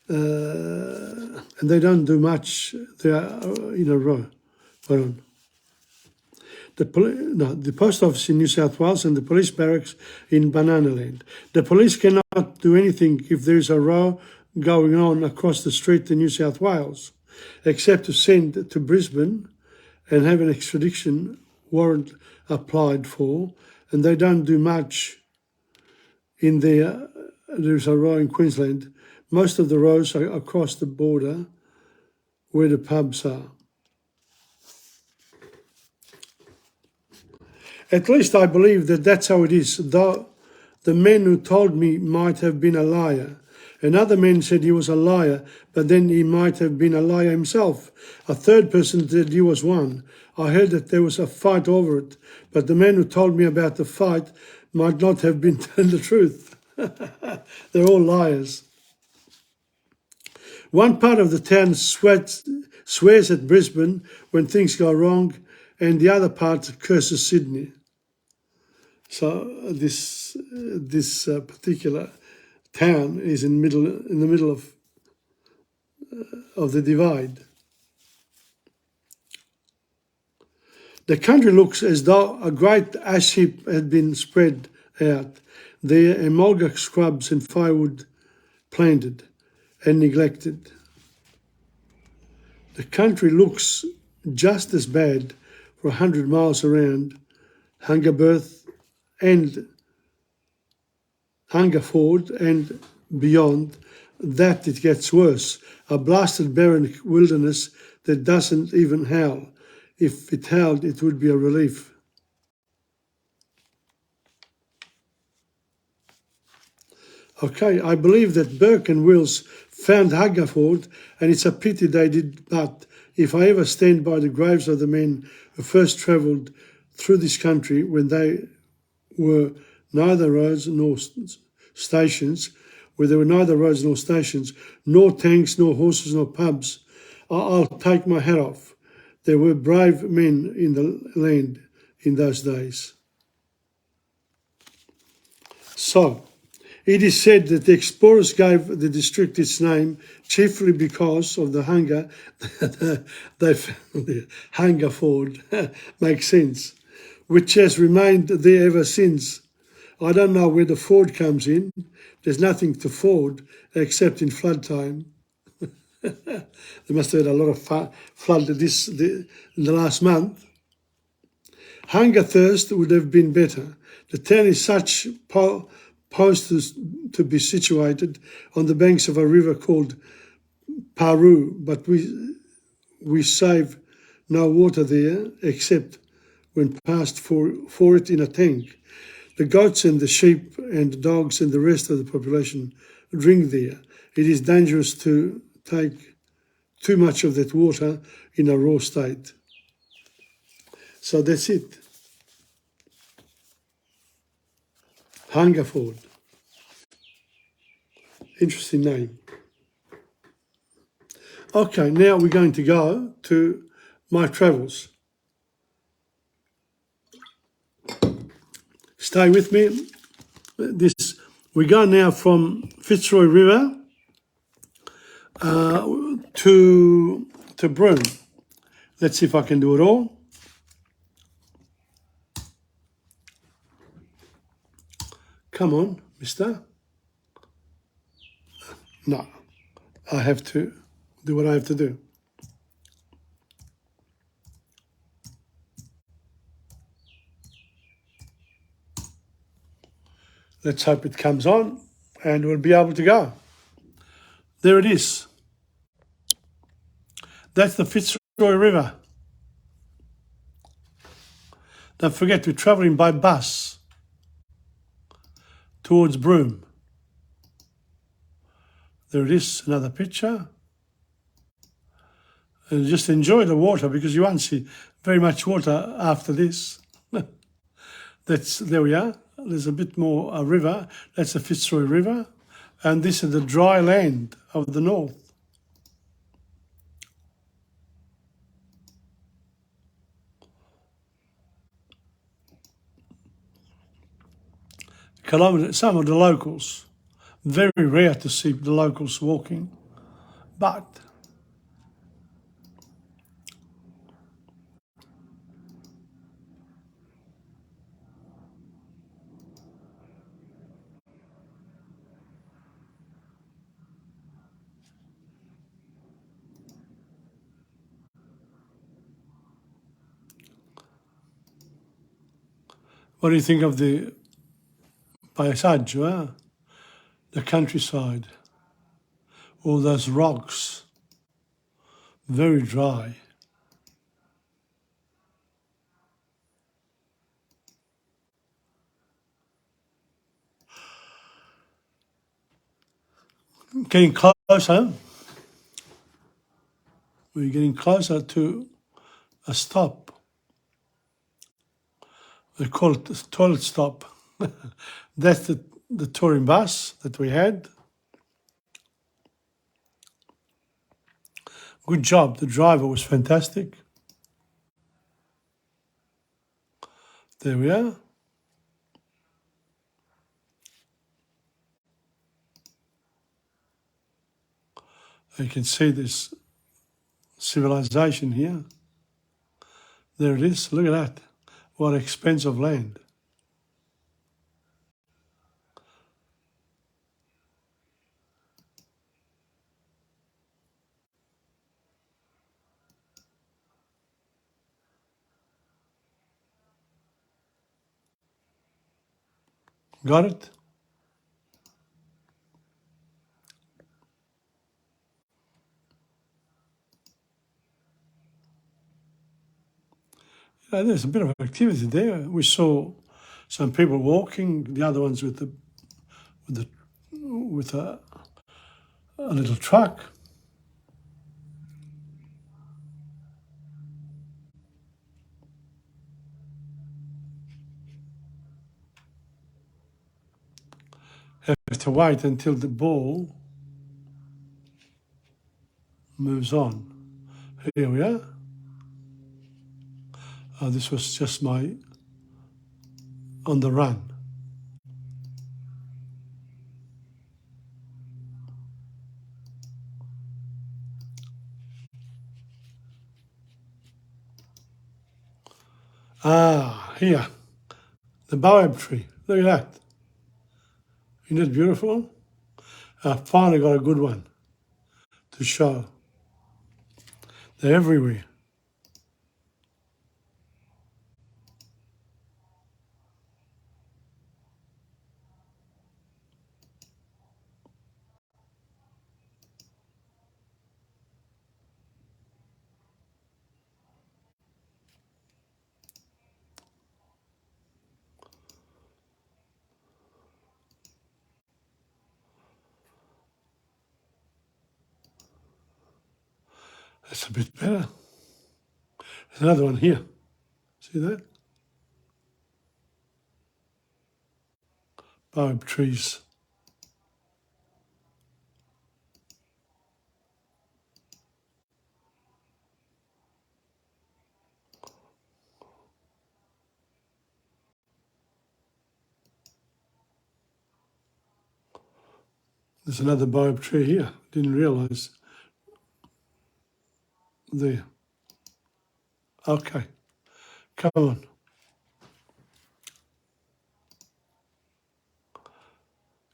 And they don't do much. They are in a row. Hold on. The post office in New South Wales and the police barracks in Bananaland. The police cannot do anything if there is a row going on across the street in New South Wales, except to send to Brisbane and have an extradition warrant applied for, and they don't do much in there. There's a row in Queensland. Most of the rows are across the border where the pubs are. At least I believe that that's how it is, though the man who told me might have been a liar. Another man said he was a liar, but then he might have been a liar himself. A third person said he was one. I heard that there was a fight over it, but the man who told me about the fight might not have been telling the truth. They're all liars. One part of the town swears at Brisbane when things go wrong, and the other part curses Sydney. So this particular town is in the middle of the divide. The country looks as though a great ash heap had been spread out there, and mulga scrubs and firewood planted and neglected. The country looks just as bad for 100 miles around Hungerford and Hungerford and beyond that. It gets worse. A blasted barren wilderness that doesn't even howl. If it howled, it would be a relief. Okay, I believe that Burke and Wills found Hungerford, and it's a pity they did, but if I ever stand by the graves of the men who first travelled through this country when they were neither roads nor stations, nor tanks, nor horses, nor pubs, I'll take my hat off. There were brave men in the land in those days. So, it is said that the explorers gave the district its name chiefly because of the hunger they found there. Hungerford makes sense, which has remained there ever since. I don't know where the ford comes in. There's nothing to ford except in flood time. They must have had a lot of flood in the last month. Hunger thirst would have been better. The town is such posed to be situated on the banks of a river called Paru, but we save no water there except when passed for it in a tank. The goats and the sheep and the dogs and the rest of the population drink there. It is dangerous to take too much of that water in a raw state. So that's it. Hungerford. Interesting name. Okay, now we're going to go to my travels. Stay with me. We go now from Fitzroy River to Broome. Let's see if I can do it all. Come on, mister. No, I have to do what I have to do. Let's hope it comes on and we'll be able to go. There it is. That's the Fitzroy River. Don't forget, we're travelling by bus towards Broome. There it is, another picture. And just enjoy the water because you won't see very much water after this. There we are. There's a bit more a river. That's the Fitzroy River. And this is the dry land of the north. Some of the locals. Very rare to see the locals walking. But what do you think of the paesaggio, the countryside? All those rocks, very dry. Getting closer. We're getting closer to a stop. They call it the toilet stop. That's the touring bus that we had. Good job. The driver was fantastic. There we are. You can see this civilization here. There it is. Look at that. What expensive land. Got it? There's a bit of activity there. We saw some people walking, the other ones with a little truck. Have to wait until the ball moves on. Here we are. This was just my on the run. Here, the baobab tree. Look at that. Isn't it beautiful? I finally got a good one to show. They're everywhere. That's a bit better. There's another one here. See that? Baobab trees. There's another baobab tree here. Didn't realise. There. Okay. Come on.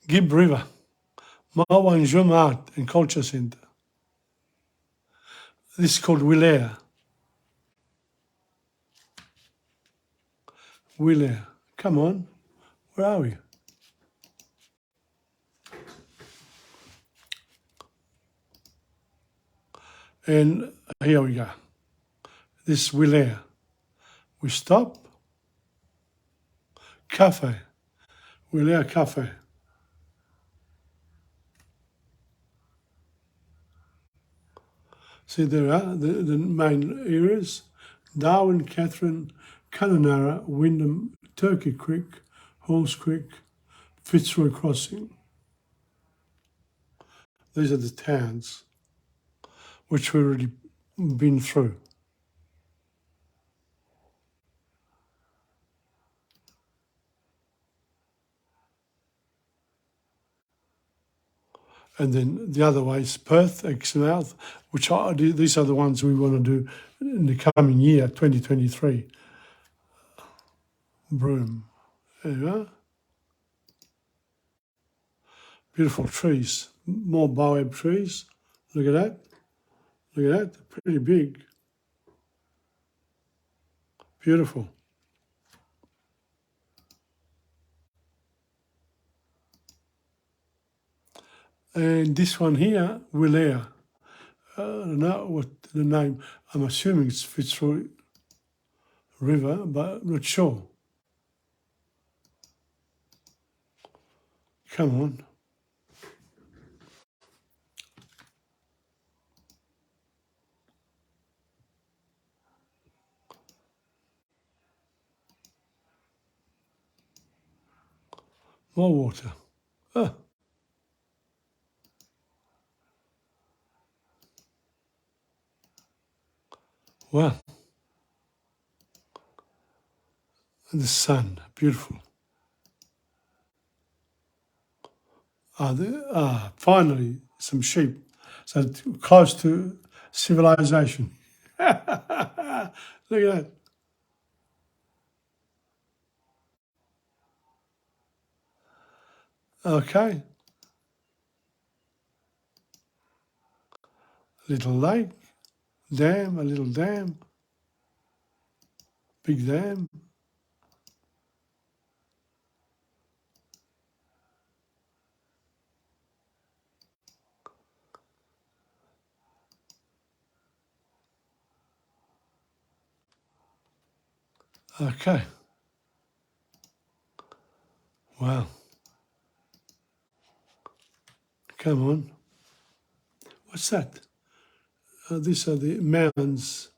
Gib River. Mawanjum Art and Culture Centre. This is called Willair. Willair. Come on. Where are we? And here we go. This is Willair. We stop. Cafe. Willair Cafe. See, there are the main areas. Darwin, Catherine, Kununurra, Wyndham, Turkey Creek, Halls Creek, Fitzroy Crossing. These are the towns which we've already been through. And then the other way is Perth, Exmouth, which these are the ones we want to do in the coming year, 2023. Broome. There you are. Beautiful trees. More baobab trees. Look at that. Look at that. Pretty big. Beautiful. And this one here, Willair. I don't know what the name. I'm assuming it's Fitzroy River, but I'm not sure. Come on. More water. Ah. Wow. And the sun, beautiful. Finally, some sheep. So close to civilization. Look at that. Okay. Little lake, dam, a little dam, big dam. Okay. Wow. Come on. What's that? These are the mounds.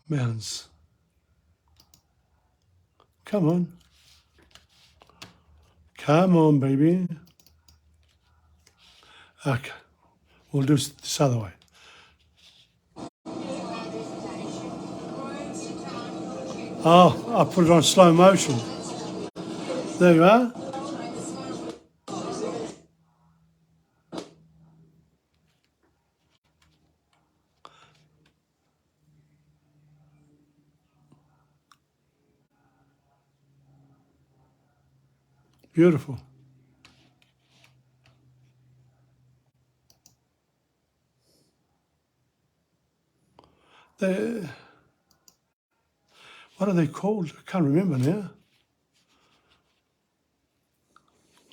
Mounds. Come on. Come on, baby. Okay. We'll do this other way. Oh, I put it on slow motion. There you are. Beautiful. What are they called? I can't remember now.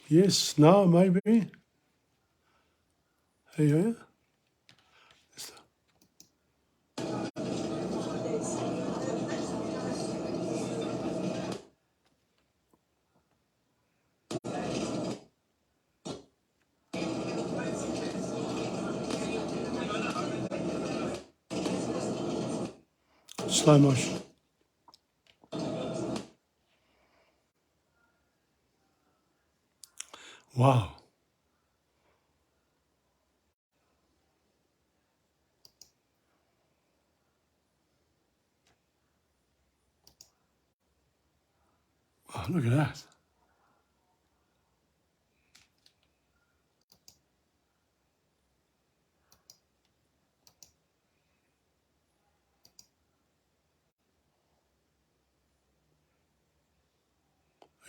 Yes, no, maybe. Here you are. Slow motion. Wow. Oh, look at that.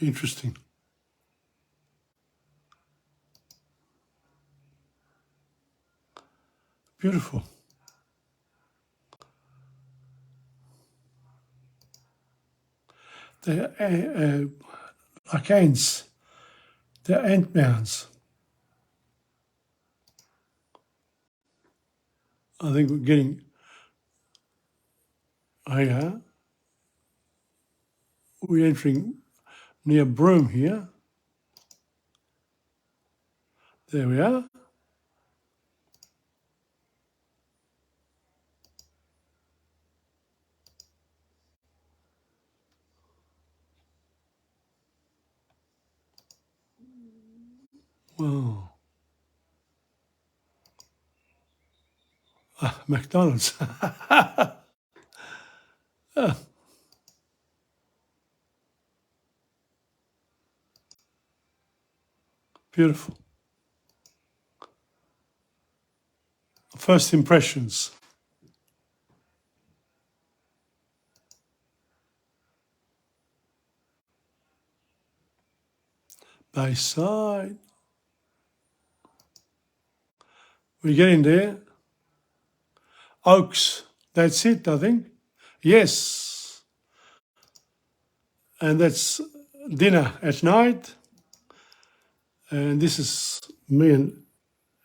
Interesting. Beautiful. They're like ants. They're ant mounds. I think we're getting, here. We're entering near Broome here. There we are. Wow. McDonald's. Beautiful. First impressions. Bayside. We're getting there. Oaks. That's it, I think. Yes. And that's dinner at night. And this is me and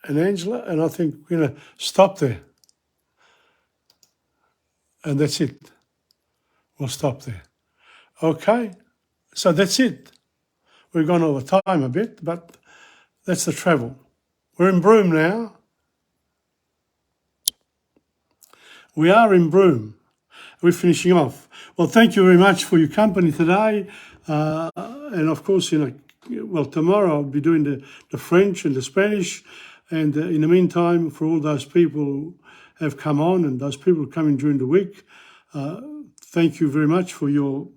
Angela. And I think we're going to stop there. And that's it. We'll stop there. Okay. So that's it. We've gone over time a bit, but that's the travel. We're in Broome now. We are in Broome. We're finishing off. Well, thank you very much for your company today. And of course, tomorrow I'll be doing the French and the Spanish. And in the meantime, for all those people who have come on and those people coming during the week, thank you very much for your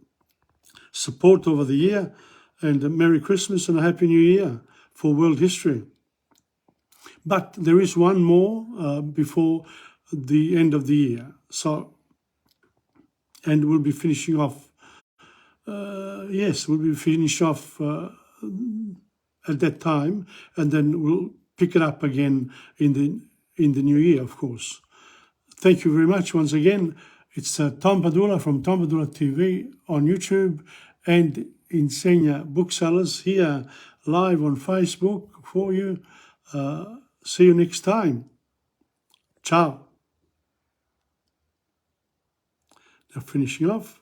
support over the year. And a Merry Christmas and a Happy New Year for World History. But there is one more before the end of the year. And we'll be finishing off, we'll be finished off at that time, and then we'll pick it up again in the new year, of course. Thank you very much once again. It's Tom Padula from TomPadulaTV on YouTube and Insegna Booksellers here live on Facebook for you. See you next time. Ciao. Now finishing off.